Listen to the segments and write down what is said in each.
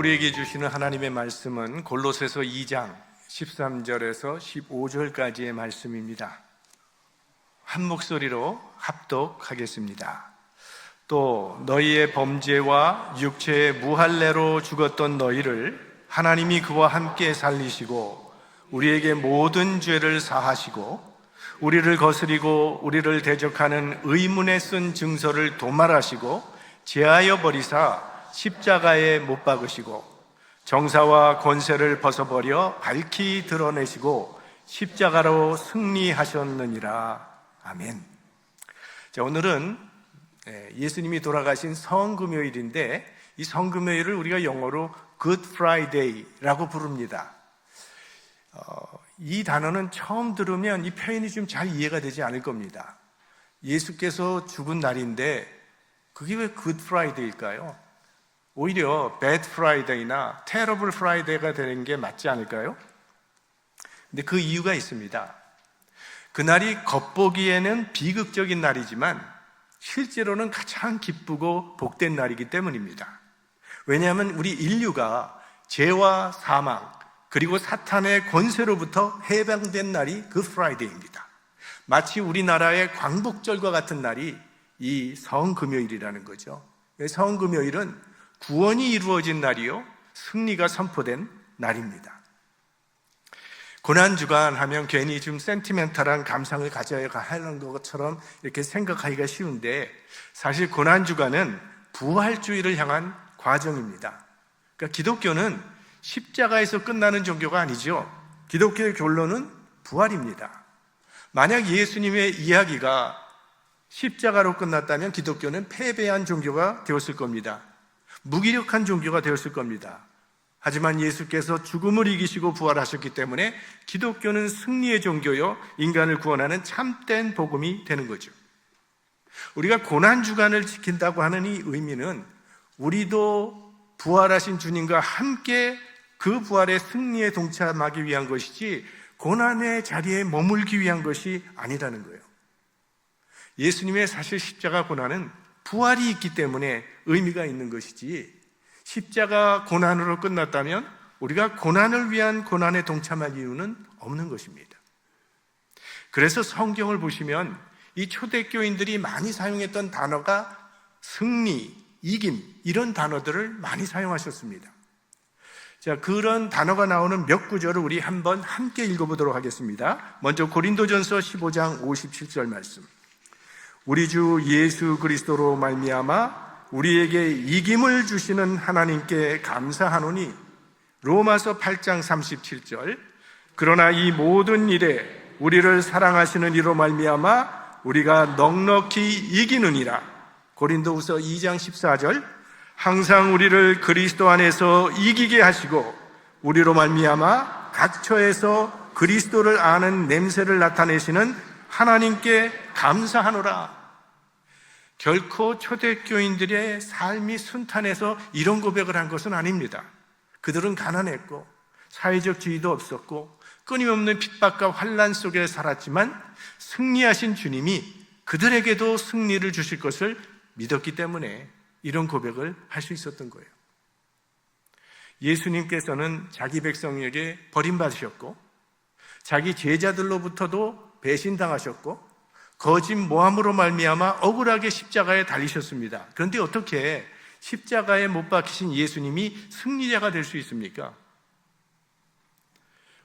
우리에게 주시는 하나님의 말씀은 골로새서 2장 13절에서 15절까지의 말씀입니다. 한 목소리로 합독하겠습니다. 또 너희의 범죄와 육체의 무할례로 죽었던 너희를 하나님이 그와 함께 살리시고 우리에게 모든 죄를 사하시고 우리를 거스리고 우리를 대적하는 의문에 쓴 증서를 도말하시고 제하여 버리사 십자가에 못 박으시고 정사와 권세를 벗어버려 밝히 드러내시고 십자가로 승리하셨느니라. 아멘. 자, 오늘은 예수님이 돌아가신 성금요일인데 이 성금요일을 우리가 영어로 Good Friday라고 부릅니다. 이 단어는 처음 들으면 이 표현이 좀 잘 이해가 되지 않을 겁니다. 예수께서 죽은 날인데 그게 왜 Good Friday일까요? 오히려 Bad Friday나 Terrible Friday가 되는 게 맞지 않을까요? 근데 그 이유가 있습니다. 그날이 겉보기에는 비극적인 날이지만 실제로는 가장 기쁘고 복된 날이기 때문입니다. 왜냐하면 우리 인류가 죄와 사망 그리고 사탄의 권세로부터 해방된 날이 그 프라이데이입니다. 마치 우리나라의 광복절과 같은 날이 이 성금요일이라는 거죠. 성금요일은 구원이 이루어진 날이요, 승리가 선포된 날입니다. 고난주간 하면 괜히 좀 센티멘탈한 감상을 가져야 하는 것처럼 이렇게 생각하기가 쉬운데 사실 고난주간은 부활주의를 향한 과정입니다. 그러니까 기독교는 십자가에서 끝나는 종교가 아니죠. 기독교의 결론은 부활입니다. 만약 예수님의 이야기가 십자가로 끝났다면 기독교는 패배한 종교가 되었을 겁니다. 무기력한 종교가 되었을 겁니다. 하지만 예수께서 죽음을 이기시고 부활하셨기 때문에 기독교는 승리의 종교요, 인간을 구원하는 참된 복음이 되는 거죠. 우리가 고난주간을 지킨다고 하는 이 의미는 우리도 부활하신 주님과 함께 그 부활의 승리에 동참하기 위한 것이지 고난의 자리에 머물기 위한 것이 아니라는 거예요. 예수님의 사실 십자가 고난은 부활이 있기 때문에 의미가 있는 것이지 십자가 고난으로 끝났다면 우리가 고난을 위한 고난에 동참할 이유는 없는 것입니다. 그래서 성경을 보시면 이 초대교인들이 많이 사용했던 단어가 승리, 이김 이런 단어들을 많이 사용하셨습니다. 자, 그런 단어가 나오는 몇 구절을 우리 한번 함께 읽어보도록 하겠습니다. 먼저 고린도전서 15장 57절 말씀. 우리 주 예수 그리스도로 말미암아 우리에게 이김을 주시는 하나님께 감사하노니. 로마서 8장 37절. 그러나 이 모든 일에 우리를 사랑하시는 이로 말미암아 우리가 넉넉히 이기느니라. 고린도후서 2장 14절. 항상 우리를 그리스도 안에서 이기게 하시고 우리로 말미암아 각 처에서 그리스도를 아는 냄새를 나타내시는 하나님께 감사하노라. 결코 초대교인들의 삶이 순탄해서 이런 고백을 한 것은 아닙니다. 그들은 가난했고 사회적 지위도 없었고 끊임없는 핍박과 환난 속에 살았지만 승리하신 주님이 그들에게도 승리를 주실 것을 믿었기 때문에 이런 고백을 할 수 있었던 거예요. 예수님께서는 자기 백성에게 버림받으셨고 자기 제자들로부터도 배신당하셨고 거짓 모함으로 말미암아 억울하게 십자가에 달리셨습니다. 그런데 어떻게 십자가에 못 박히신 예수님이 승리자가 될 수 있습니까?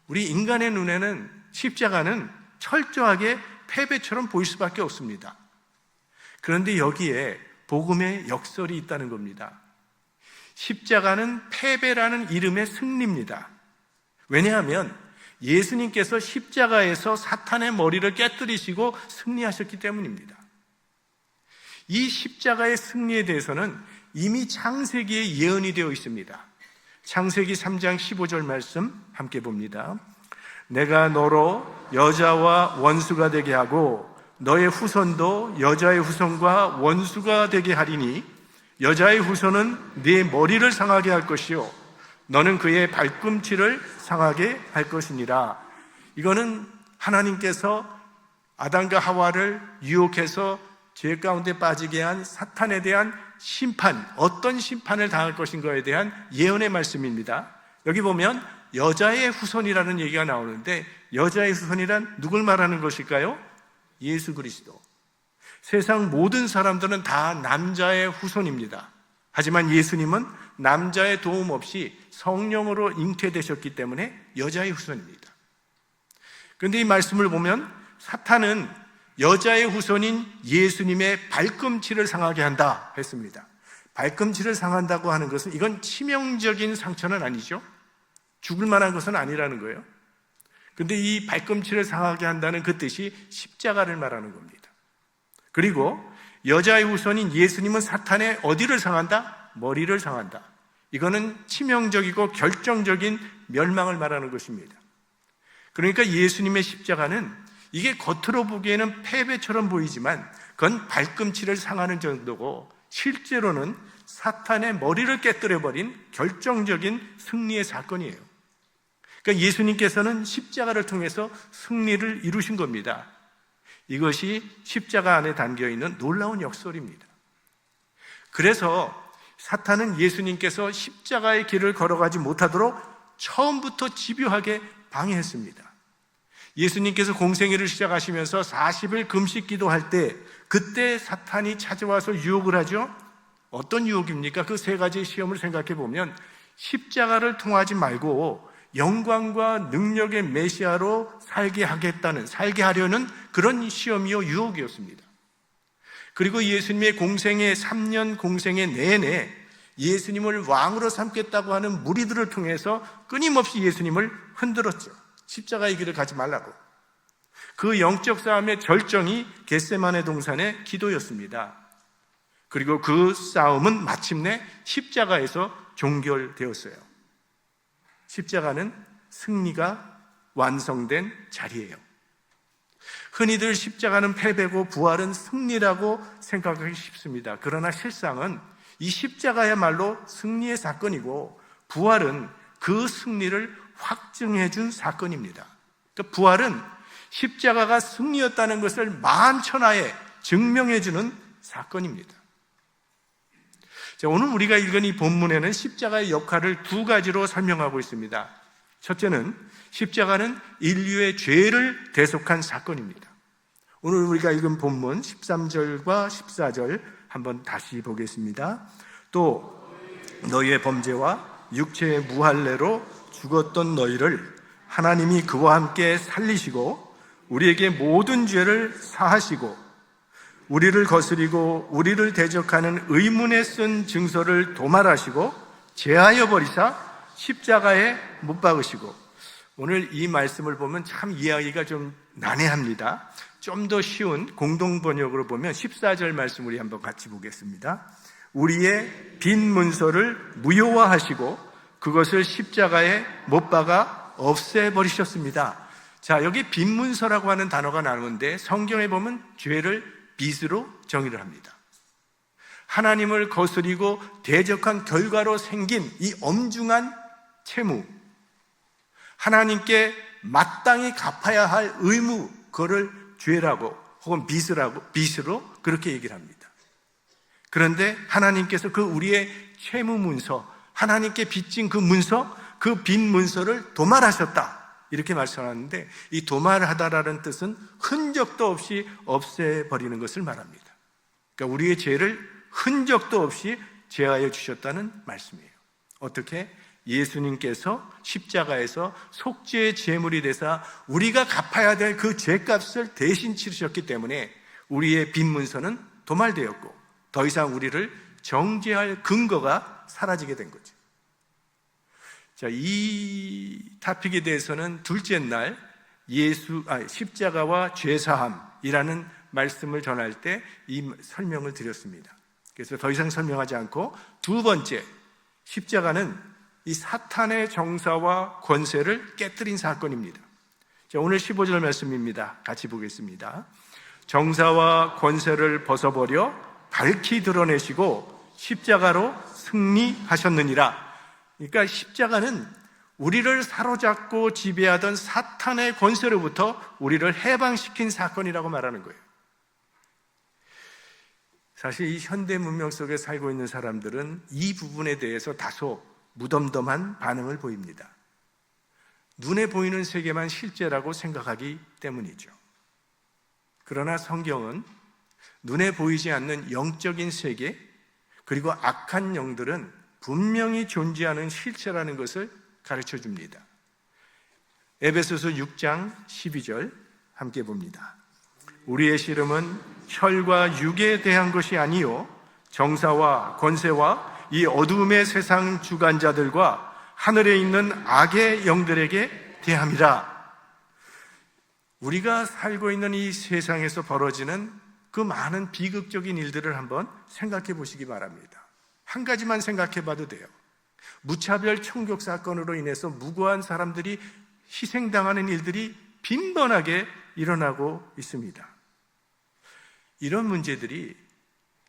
우리 인간의 눈에는 십자가는 철저하게 패배처럼 보일 수밖에 없습니다. 그런데 여기에 복음의 역설이 있다는 겁니다. 십자가는 패배라는 이름의 승리입니다. 왜냐하면 예수님께서 십자가에서 사탄의 머리를 깨뜨리시고 승리하셨기 때문입니다. 이 십자가의 승리에 대해서는 이미 창세기에 예언이 되어 있습니다. 창세기 3장 15절 말씀 함께 봅니다. 내가 너로 여자와 원수가 되게 하고 너의 후손도 여자의 후손과 원수가 되게 하리니 여자의 후손은 네 머리를 상하게 할 것이요 너는 그의 발꿈치를 상하게 할 것이니라. 이거는 하나님께서 아담과 하와를 유혹해서 죄 가운데 빠지게 한 사탄에 대한 심판, 어떤 심판을 당할 것인가에 대한 예언의 말씀입니다. 여기 보면 여자의 후손이라는 얘기가 나오는데, 여자의 후손이란 누굴 말하는 것일까요? 예수 그리스도. 세상 모든 사람들은 다 남자의 후손입니다. 하지만 예수님은 남자의 도움 없이 성령으로 잉태되셨기 때문에 여자의 후손입니다. 그런데 이 말씀을 보면 사탄은 여자의 후손인 예수님의 발꿈치를 상하게 한다 했습니다. 발꿈치를 상한다고 하는 것은 이건 치명적인 상처는 아니죠. 죽을 만한 것은 아니라는 거예요. 그런데 이 발꿈치를 상하게 한다는 그 뜻이 십자가를 말하는 겁니다. 그리고 여자의 후손인 예수님은 사탄의 어디를 상한다? 머리를 상한다. 이거는 치명적이고 결정적인 멸망을 말하는 것입니다. 그러니까 예수님의 십자가는 이게 겉으로 보기에는 패배처럼 보이지만 그건 발꿈치를 상하는 정도고, 실제로는 사탄의 머리를 깨뜨려버린 결정적인 승리의 사건이에요. 그러니까 예수님께서는 십자가를 통해서 승리를 이루신 겁니다. 이것이 십자가 안에 담겨있는 놀라운 역설입니다. 그래서 사탄은 예수님께서 십자가의 길을 걸어가지 못하도록 처음부터 집요하게 방해했습니다. 예수님께서 공생애를 시작하시면서 40일 금식 기도할 때, 그때 사탄이 찾아와서 유혹을 하죠. 어떤 유혹입니까? 그 세 가지 시험을 생각해 보면 십자가를 통하지 말고 영광과 능력의 메시아로 살게 하려는 그런 시험이요, 유혹이었습니다. 그리고 예수님의 공생애 3년 공생애 내내 예수님을 왕으로 삼겠다고 하는 무리들을 통해서 끊임없이 예수님을 흔들었죠. 십자가의 길을 가지 말라고. 그 영적 싸움의 절정이 겟세마네 동산의 기도였습니다. 그리고 그 싸움은 마침내 십자가에서 종결되었어요. 십자가는 승리가 완성된 자리예요. 흔히들 십자가는 패배고 부활은 승리라고 생각하기 쉽습니다. 그러나 실상은 이 십자가야말로 승리의 사건이고, 부활은 그 승리를 확증해 준 사건입니다. 그러니까 부활은 십자가가 승리였다는 것을 만천하에 증명해 주는 사건입니다. 자, 오늘 우리가 읽은 이 본문에는 십자가의 역할을 두 가지로 설명하고 있습니다. 첫째는 십자가는 인류의 죄를 대속한 사건입니다. 오늘 우리가 읽은 본문 13절과 14절 한번 다시 보겠습니다. 또 너희의 범죄와 육체의 무할례로 죽었던 너희를 하나님이 그와 함께 살리시고 우리에게 모든 죄를 사하시고 우리를 거스리고 우리를 대적하는 의문에 쓴 증서를 도말하시고 제하여 버리사 십자가에 못 박으시고. 오늘 이 말씀을 보면 참 이해하기가 좀 난해합니다. 좀 더 쉬운 공동 번역으로 보면 14절 말씀 우리 한번 같이 보겠습니다. 우리의 빈 문서를 무효화하시고 그것을 십자가에 못 박아 없애버리셨습니다. 자, 여기 빈 문서라고 하는 단어가 나오는데 성경에 보면 죄를 빚으로 정의를 합니다. 하나님을 거스리고 대적한 결과로 생긴 이 엄중한 채무, 하나님께 마땅히 갚아야 할 의무, 그거를 죄라고 혹은 빚으로 그렇게 얘기를 합니다. 그런데 하나님께서 그 우리의 채무 문서, 하나님께 빚진 그 문서, 그 빈 문서를 도말하셨다, 이렇게 말씀하는데, 이 도말하다라는 뜻은 흔적도 없이 없애버리는 것을 말합니다. 그러니까 우리의 죄를 흔적도 없이 제하여 주셨다는 말씀이에요. 어떻게? 예수님께서 십자가에서 속죄의 제물이 되사 우리가 갚아야 될 그 죄값을 대신 치르셨기 때문에 우리의 빈 문서는 도말되었고 더 이상 우리를 정죄할 근거가 사라지게 된 거죠. 자, 이 토픽에 대해서는 둘째 날 십자가와 죄사함이라는 말씀을 전할 때 이 설명을 드렸습니다. 그래서 더 이상 설명하지 않고, 두 번째, 십자가는 이 사탄의 정사와 권세를 깨뜨린 사건입니다. 자, 오늘 15절 말씀입니다. 같이 보겠습니다. 정사와 권세를 벗어버려 밝히 드러내시고 십자가로 승리하셨느니라. 그러니까 십자가는 우리를 사로잡고 지배하던 사탄의 권세로부터 우리를 해방시킨 사건이라고 말하는 거예요. 사실 이 현대 문명 속에 살고 있는 사람들은 이 부분에 대해서 다소 무덤덤한 반응을 보입니다. 눈에 보이는 세계만 실제라고 생각하기 때문이죠. 그러나 성경은 눈에 보이지 않는 영적인 세계, 그리고 악한 영들은 분명히 존재하는 실체라는 것을 가르쳐 줍니다. 에베소서 6장 12절 함께 봅니다. 우리의 씨름은 혈과 육에 대한 것이 아니요 정사와 권세와 이 어두움의 세상 주관자들과 하늘에 있는 악의 영들에게 대함이라. 우리가 살고 있는 이 세상에서 벌어지는 그 많은 비극적인 일들을 한번 생각해 보시기 바랍니다. 한 가지만 생각해 봐도 돼요. 무차별 총격 사건으로 인해서 무고한 사람들이 희생당하는 일들이 빈번하게 일어나고 있습니다. 이런 문제들이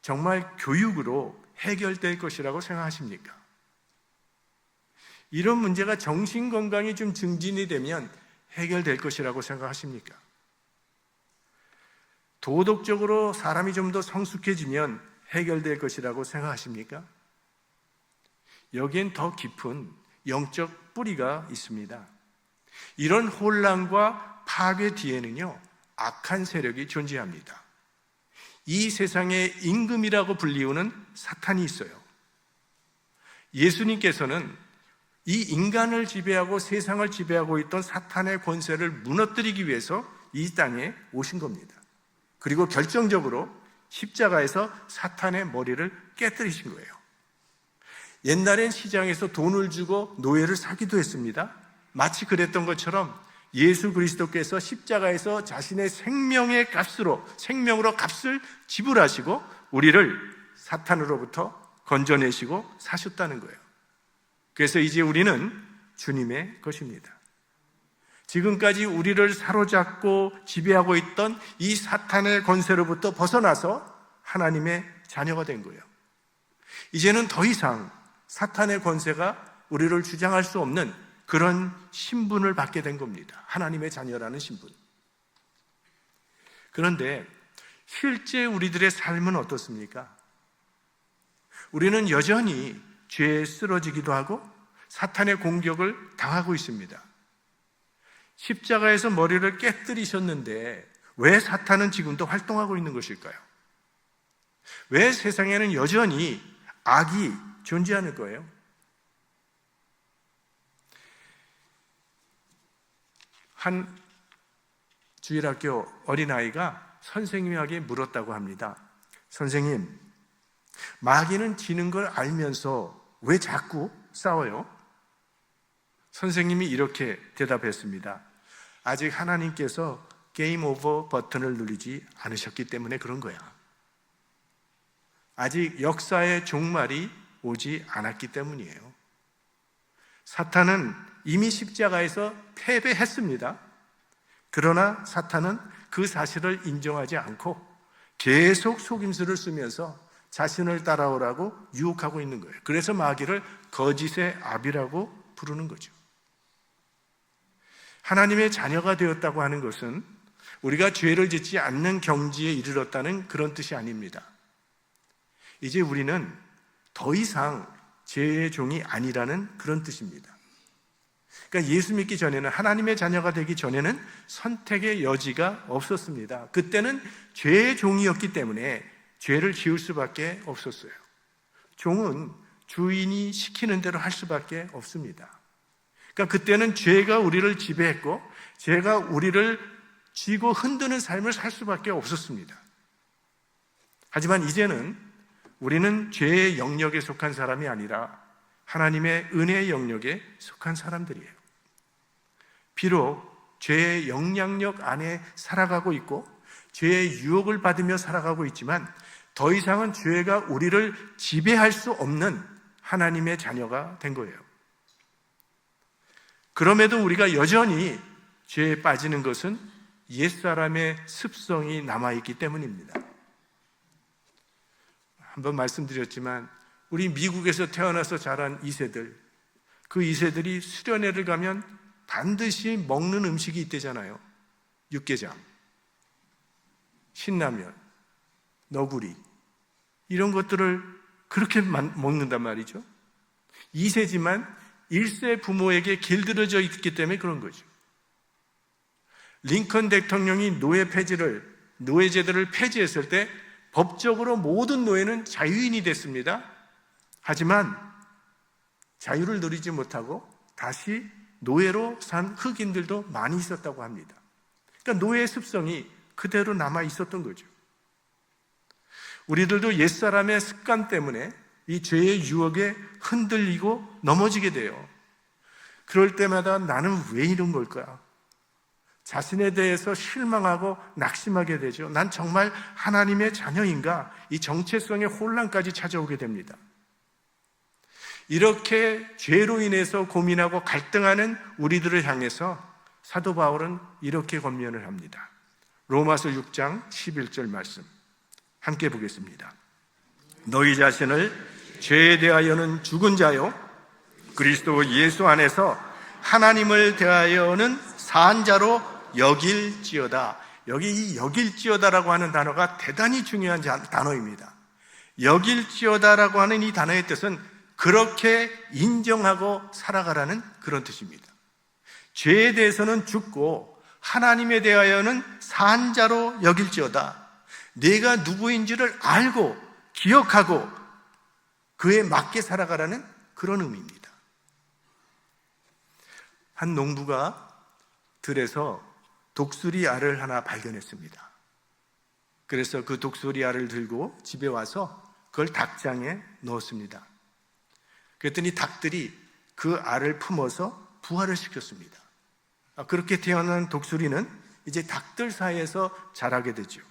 정말 교육으로 해결될 것이라고 생각하십니까? 이런 문제가 정신건강이 좀 증진이 되면 해결될 것이라고 생각하십니까? 도덕적으로 사람이 좀 더 성숙해지면 해결될 것이라고 생각하십니까? 여기엔 더 깊은 영적 뿌리가 있습니다. 이런 혼란과 파괴 뒤에는요, 악한 세력이 존재합니다. 이 세상의 임금이라고 불리우는 사탄이 있어요. 예수님께서는 이 인간을 지배하고 세상을 지배하고 있던 사탄의 권세를 무너뜨리기 위해서 이 땅에 오신 겁니다. 그리고 결정적으로 십자가에서 사탄의 머리를 깨뜨리신 거예요. 옛날엔 시장에서 돈을 주고 노예를 사기도 했습니다. 마치 그랬던 것처럼 예수 그리스도께서 십자가에서 자신의 생명의 값으로, 생명으로 값을 지불하시고 우리를 사탄으로부터 건져내시고 사셨다는 거예요. 그래서 이제 우리는 주님의 것입니다. 지금까지 우리를 사로잡고 지배하고 있던 이 사탄의 권세로부터 벗어나서 하나님의 자녀가 된 거예요. 이제는 더 이상 사탄의 권세가 우리를 주장할 수 없는 그런 신분을 받게 된 겁니다. 하나님의 자녀라는 신분. 그런데 실제 우리들의 삶은 어떻습니까? 우리는 여전히 죄에 쓰러지기도 하고 사탄의 공격을 당하고 있습니다. 십자가에서 머리를 깨뜨리셨는데 왜 사탄은 지금도 활동하고 있는 것일까요? 왜 세상에는 여전히 악이 존재하는 거예요? 한 주일학교 어린아이가 선생님에게 물었다고 합니다. 선생님, 마귀는 지는 걸 알면서 왜 자꾸 싸워요? 선생님이 이렇게 대답했습니다. 아직 하나님께서 게임 오버 버튼을 누르지 않으셨기 때문에 그런 거야. 아직 역사의 종말이 오지 않았기 때문이에요. 사탄은 이미 십자가에서 패배했습니다. 그러나 사탄은 그 사실을 인정하지 않고 계속 속임수를 쓰면서 자신을 따라오라고 유혹하고 있는 거예요. 그래서 마귀를 거짓의 아비라고 부르는 거죠. 하나님의 자녀가 되었다고 하는 것은 우리가 죄를 짓지 않는 경지에 이르렀다는 그런 뜻이 아닙니다. 이제 우리는 더 이상 죄의 종이 아니라는 그런 뜻입니다. 그러니까 예수 믿기 전에는, 하나님의 자녀가 되기 전에는 선택의 여지가 없었습니다. 그때는 죄의 종이었기 때문에 죄를 지을 수밖에 없었어요. 종은 주인이 시키는 대로 할 수밖에 없습니다. 그러니까 그때는 죄가 우리를 지배했고 죄가 우리를 쥐고 흔드는 삶을 살 수밖에 없었습니다. 하지만 이제는 우리는 죄의 영역에 속한 사람이 아니라 하나님의 은혜의 영역에 속한 사람들이에요. 비록 죄의 영향력 안에 살아가고 있고 죄의 유혹을 받으며 살아가고 있지만 더 이상은 죄가 우리를 지배할 수 없는 하나님의 자녀가 된 거예요. 그럼에도 우리가 여전히 죄에 빠지는 것은 옛사람의 습성이 남아있기 때문입니다. 한번 말씀드렸지만 우리 미국에서 태어나서 자란 2세들, 그 2세들이 수련회를 가면 반드시 먹는 음식이 있대잖아요. 육개장, 신라면, 너구리. 이런 것들을 그렇게 먹는단 말이죠. 2세지만 1세 부모에게 길들여져 있기 때문에 그런 거죠. 링컨 대통령이 노예제도를 폐지했을 때 법적으로 모든 노예는 자유인이 됐습니다. 하지만 자유를 누리지 못하고 다시 노예로 산 흑인들도 많이 있었다고 합니다. 그러니까 노예의 습성이 그대로 남아 있었던 거죠. 우리들도 옛사람의 습관 때문에 이 죄의 유혹에 흔들리고 넘어지게 돼요. 그럴 때마다 나는 왜 이런 걸까? 자신에 대해서 실망하고 낙심하게 되죠. 난 정말 하나님의 자녀인가? 이 정체성의 혼란까지 찾아오게 됩니다. 이렇게 죄로 인해서 고민하고 갈등하는 우리들을 향해서 사도 바울은 이렇게 권면을 합니다. 로마서 6장 11절 말씀 함께 보겠습니다. 너희 자신을 죄에 대하여는 죽은 자요 그리스도 예수 안에서 하나님을 대하여는 산 자로 여길지어다. 여기 이 여길지어다라고 하는 단어가 대단히 중요한 단어입니다. 여길지어다라고 하는 이 단어의 뜻은 그렇게 인정하고 살아가라는 그런 뜻입니다. 죄에 대해서는 죽고 하나님에 대하여는 산 자로 여길지어다. 내가 누구인지를 알고 기억하고 그에 맞게 살아가라는 그런 의미입니다. 한 농부가 들에서 독수리 알을 하나 발견했습니다. 그래서 그 독수리 알을 들고 집에 와서 그걸 닭장에 넣었습니다. 그랬더니 닭들이 그 알을 품어서 부화를 시켰습니다. 그렇게 태어난 독수리는 이제 닭들 사이에서 자라게 되죠.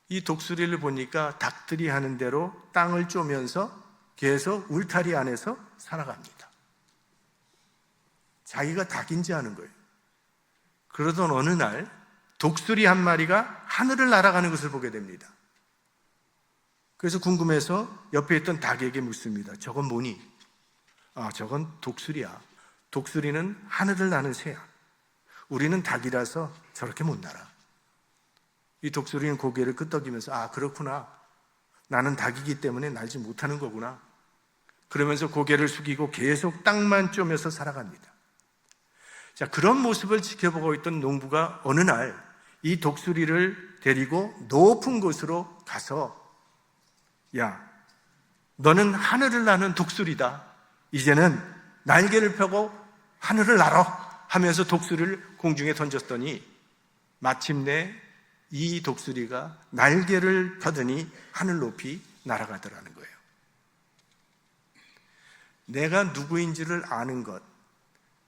이 독수리를 보니까 닭들이 하는 대로 땅을 쪼면서 계속 울타리 안에서 살아갑니다. 자기가 닭인지 아는 거예요. 그러던 어느 날 독수리 한 마리가 하늘을 날아가는 것을 보게 됩니다. 그래서 궁금해서 옆에 있던 닭에게 묻습니다. 저건 뭐니? 저건 독수리야. 독수리는 하늘을 나는 새야. 우리는 닭이라서 저렇게 못 날아. 이 독수리는 고개를 끄덕이면서 그렇구나. 나는 닭이기 때문에 날지 못하는 거구나. 그러면서 고개를 숙이고 계속 땅만 쪼면서 살아갑니다. 자, 그런 모습을 지켜보고 있던 농부가 어느 날 이 독수리를 데리고 높은 곳으로 가서 야, 너는 하늘을 나는 독수리다. 이제는 날개를 펴고 하늘을 날아 하면서 독수리를 공중에 던졌더니 마침내 이 독수리가 날개를 펴더니 하늘 높이 날아가더라는 거예요. 내가 누구인지를 아는 것,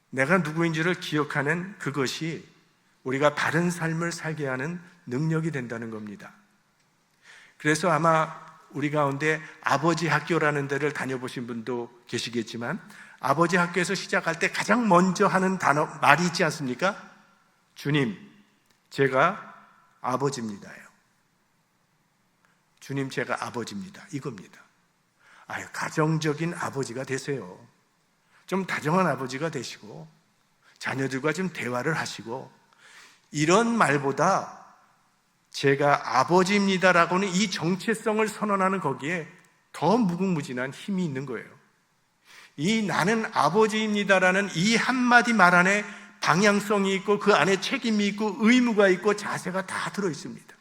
내가 누구인지를 기억하는 그것이 우리가 바른 삶을 살게 하는 능력이 된다는 겁니다. 그래서 아마 우리 가운데 아버지 학교라는 데를 다녀보신 분도 계시겠지만 아버지 학교에서 시작할 때 가장 먼저 하는 말이 있지 않습니까? 주님, 제가 아버지입니다요. 주님, 제가 아버지입니다. 이겁니다. 가정적인 아버지가 되세요. 좀 다정한 아버지가 되시고 자녀들과 좀 대화를 하시고 이런 말보다 제가 아버지입니다라고는 이 정체성을 선언하는 거기에 더 무궁무진한 힘이 있는 거예요. 이 나는 아버지입니다라는 이 한마디 말 안에 방향성이 있고 그 안에 책임이 있고 의무가 있고 자세가 다 들어있습니다.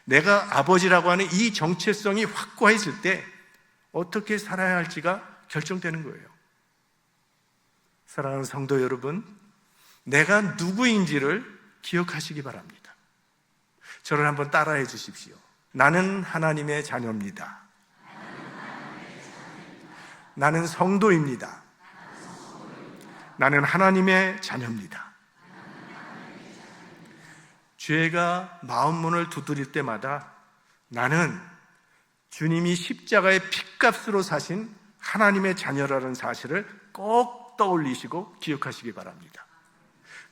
내가 아버지라고 하는 이 정체성이 확고해질 때 어떻게 살아야 할지가 결정되는 거예요. 사랑하는 성도 여러분, 내가 누구인지를 기억하시기 바랍니다. 저를 한번 따라해 주십시오. 나는 하나님의 자녀입니다. 나는 성도입니다. 나는 하나님의 자녀입니다. 죄가 마음문을 두드릴 때마다 나는 주님이 십자가의 핏값으로 사신 하나님의 자녀라는 사실을 꼭 떠올리시고 기억하시기 바랍니다.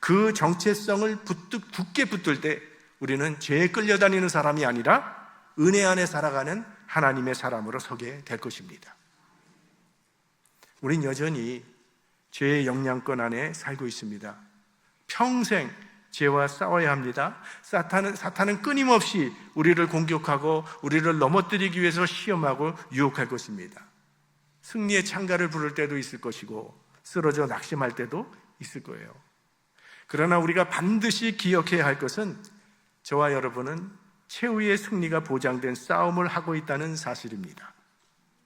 그 정체성을 굳게 붙들 때 우리는 죄에 끌려다니는 사람이 아니라 은혜 안에 살아가는 하나님의 사람으로 서게 될 것입니다. 우린 여전히 죄의 영향권 안에 살고 있습니다. 평생 죄와 싸워야 합니다. 사탄은 끊임없이 우리를 공격하고 우리를 넘어뜨리기 위해서 시험하고 유혹할 것입니다. 승리의 찬가를 부를 때도 있을 것이고 쓰러져 낙심할 때도 있을 거예요. 그러나 우리가 반드시 기억해야 할 것은 저와 여러분은 최후의 승리가 보장된 싸움을 하고 있다는 사실입니다.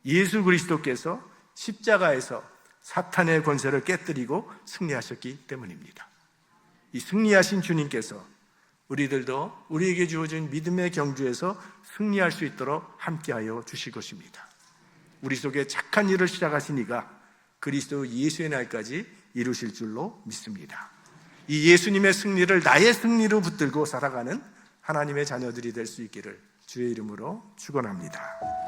예수 그리스도께서 십자가에서 사탄의 권세를 깨뜨리고 승리하셨기 때문입니다. 이 승리하신 주님께서 우리들도 우리에게 주어진 믿음의 경주에서 승리할 수 있도록 함께하여 주실 것입니다. 우리 속에 착한 일을 시작하신 이가 그리스도 예수의 날까지 이루실 줄로 믿습니다. 이 예수님의 승리를 나의 승리로 붙들고 살아가는 하나님의 자녀들이 될 수 있기를 주의 이름으로 축원합니다.